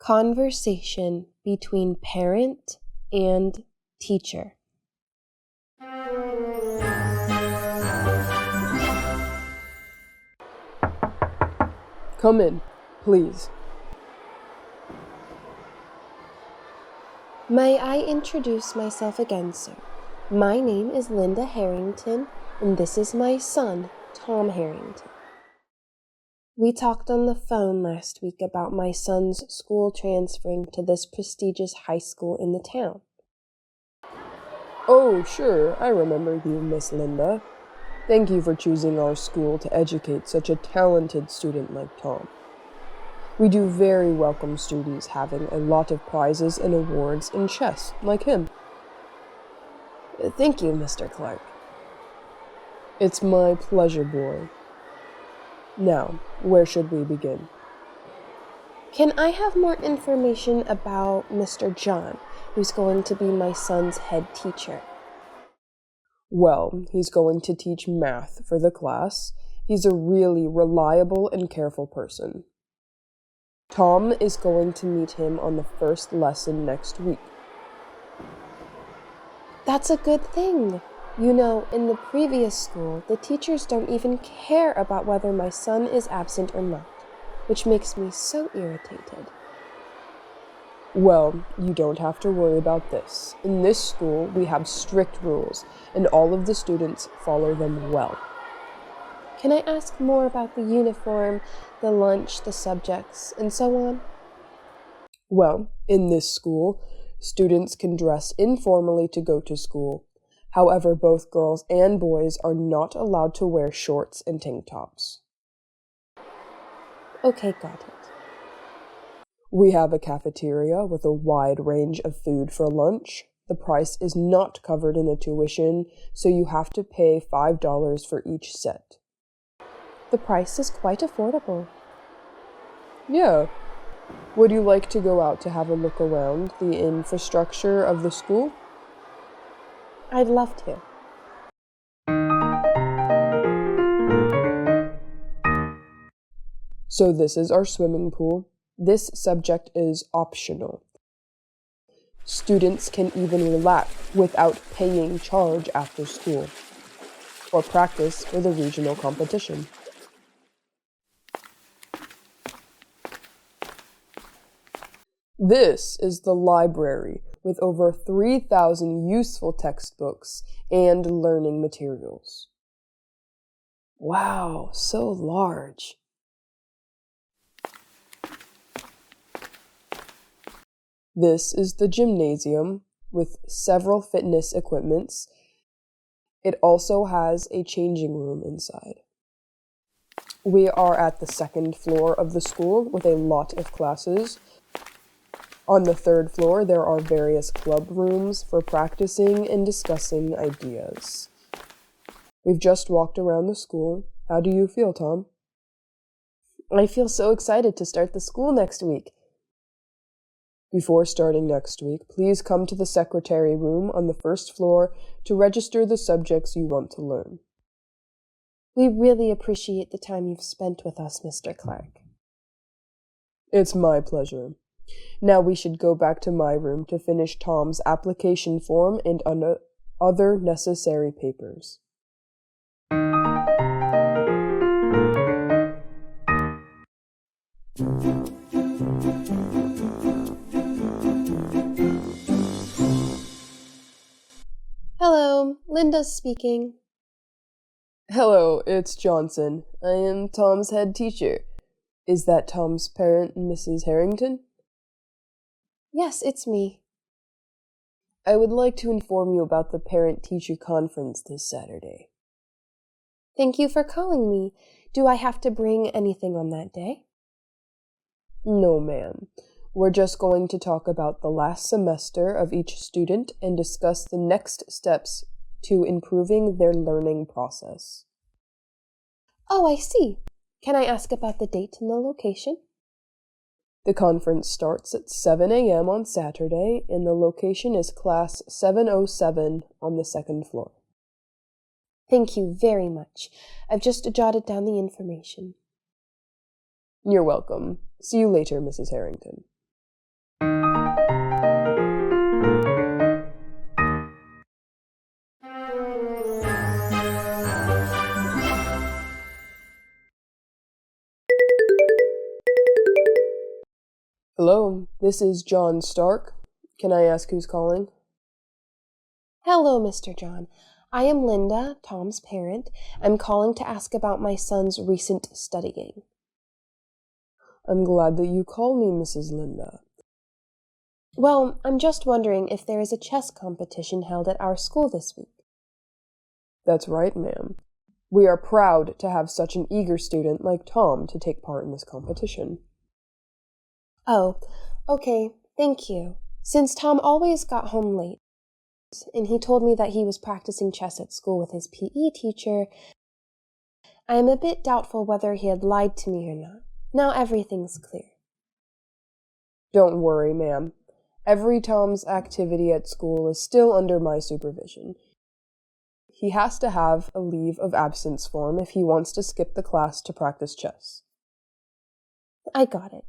Conversation between parent and teacher. Come in, please. May I introduce myself again, sir? My name is Linda Harrington, and this is my son, Tom Harrington. We talked on the phone last week about my son's school transferring to this prestigious high school in the town. Oh, sure, I remember you, Miss Linda. Thank you for choosing our school to educate such a talented student like Tom. We do very welcome students having a lot of prizes and awards in chess, like him. Thank you, Mr. Clark. It's my pleasure, boy. Now, where should we begin? Can I have more information about Mr. John, who's going to be my son's head teacher? Well, he's going to teach math for the class. He's a really reliable and careful person. Tom is going to meet him on the first lesson next week. That's a good thing. You know, in the previous school, the teachers don't even care about whether my son is absent or not, which makes me so irritated. Well, you don't have to worry about this. In this school, we have strict rules, and all of the students follow them well. Can I ask more about the uniform, the lunch, the subjects, and so on? Well, in this school, students can dress informally to go to school. However, both girls and boys are not allowed to wear shorts and tank tops. Okay, got it. We have a cafeteria with a wide range of food for lunch. The price is not covered in the tuition, so you have to pay $5 for each set. The price is quite affordable. Yeah. Would you like to go out to have a look around the infrastructure of the school? I'd love to. So this is our swimming pool. This subject is optional. Students can even relax without paying charge after school, or practice for the regional competition. This is the library with over 3,000 useful textbooks and learning materials. Wow, so large. This is the gymnasium with several fitness equipments. It also has a changing room inside. We are at the second floor of the school with a lot of classes. On the third floor, there are various club rooms for practicing and discussing ideas. We've just walked around the school. How do you feel, Tom? I feel so excited to start the school next week. Before starting next week, please come to the secretary room on the first floor to register the subjects you want to learn. We really appreciate the time you've spent with us, Mr. Clark. It's my pleasure. Now we should go back to my room to finish Tom's application form and other necessary papers. Hello, Linda's speaking. Hello, it's Johnson. I am Tom's head teacher. Is that Tom's parent, Mrs. Harrington? Yes, it's me. I would like to inform you about the parent-teacher conference this Saturday. Thank you for calling me. Do I have to bring anything on that day? No, ma'am. We're just going to talk about the last semester of each student and discuss the next steps to improving their learning process. Oh, I see. Can I ask about the date and the location? The conference starts at 7 a.m. on Saturday, and the location is Class 707 on the second floor. Thank you very much. I've just jotted down the information. You're welcome. See you later, Mrs. Harrington. Hello, this is John Stark. Can I ask who's calling? Hello, Mr. John. I am Linda, Tom's parent. I'm calling to ask about my son's recent studying. I'm glad that you called me, Mrs. Linda. Well, I'm just wondering if there is a chess competition held at our school this week. That's right, ma'am. We are proud to have such an eager student like Tom to take part in this competition. Oh, okay, thank you. Since Tom always got home late, and he told me that he was practicing chess at school with his PE teacher, I am a bit doubtful whether he had lied to me or not. Now everything's clear. Don't worry, ma'am. Every Tom's activity at school is still under my supervision. He has to have a leave of absence form if he wants to skip the class to practice chess. I got it.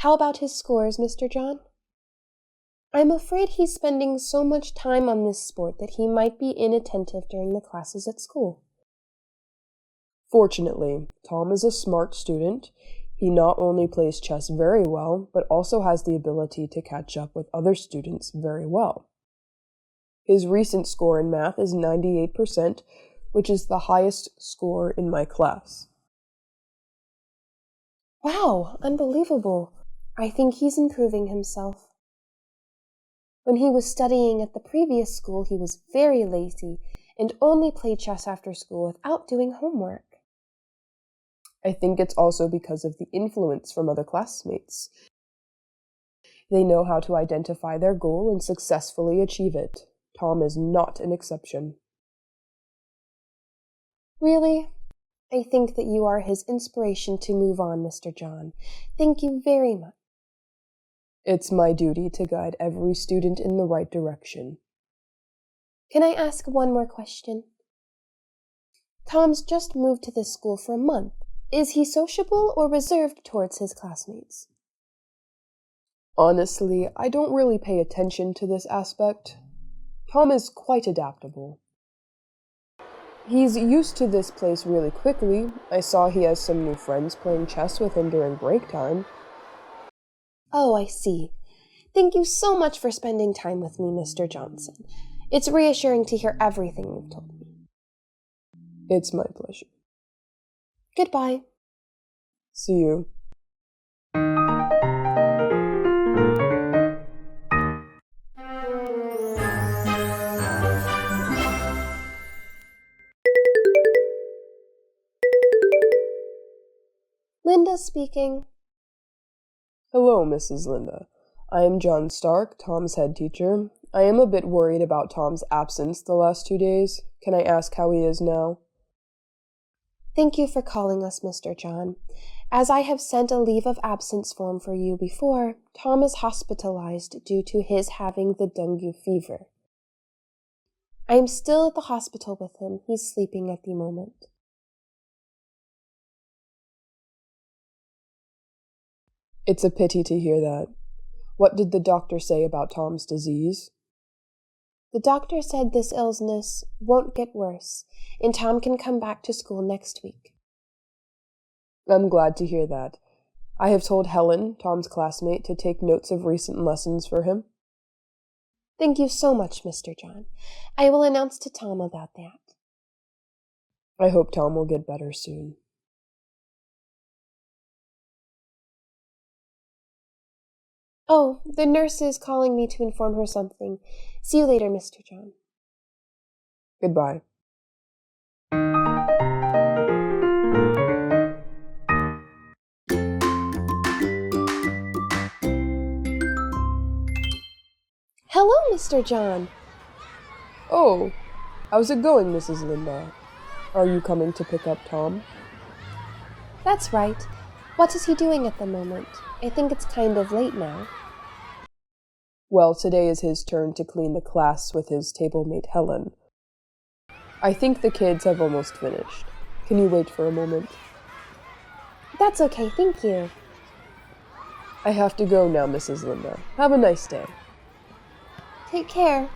How about his scores, Mr. John? I'm afraid he's spending so much time on this sport that he might be inattentive during the classes at school. Fortunately, Tom is a smart student. He not only plays chess very well, but also has the ability to catch up with other students very well. His recent score in math is 98%, which is the highest score in my class. Wow, unbelievable. I think he's improving himself. When he was studying at the previous school, he was very lazy and only played chess after school without doing homework. I think it's also because of the influence from other classmates. They know how to identify their goal and successfully achieve it. Tom is not an exception. Really? I think that you are his inspiration to move on, Mr. John. Thank you very much. It's my duty to guide every student in the right direction. Can I ask one more question? Tom's just moved to this school for a month. Is he sociable or reserved towards his classmates? Honestly, I don't really pay attention to this aspect. Tom is quite adaptable. He's used to this place really quickly. I saw he has some new friends playing chess with him during break time. Oh, I see. Thank you so much for spending time with me, Mr. Johnson. It's reassuring to hear everything you've told me. It's my pleasure. Goodbye. See you. Linda speaking. Hello, Mrs. Linda. I am John Stark, Tom's head teacher. I am a bit worried about Tom's absence the last 2 days. Can I ask how he is now? Thank you for calling us, Mr. John. As I have sent a leave of absence form for you before, Tom is hospitalized due to his having the dengue fever. I am still at the hospital with him. He's sleeping at the moment. It's a pity to hear that. What did the doctor say about Tom's disease? The doctor said this illness won't get worse, and Tom can come back to school next week. I'm glad to hear that. I have told Helen, Tom's classmate, to take notes of recent lessons for him. Thank you so much, Mr. John. I will announce to Tom about that. I hope Tom will get better soon. Oh, the nurse is calling me to inform her something. See you later, Mr. John. Goodbye. Hello, Mr. John. Oh, how's it going, Mrs. Linda? Are you coming to pick up Tom? That's right. What is he doing at the moment? I think it's kind of late now. Well, today is his turn to clean the class with his table mate Helen. I think the kids have almost finished. Can you wait for a moment? That's okay, thank you. I have to go now, Mrs. Linda. Have a nice day. Take care.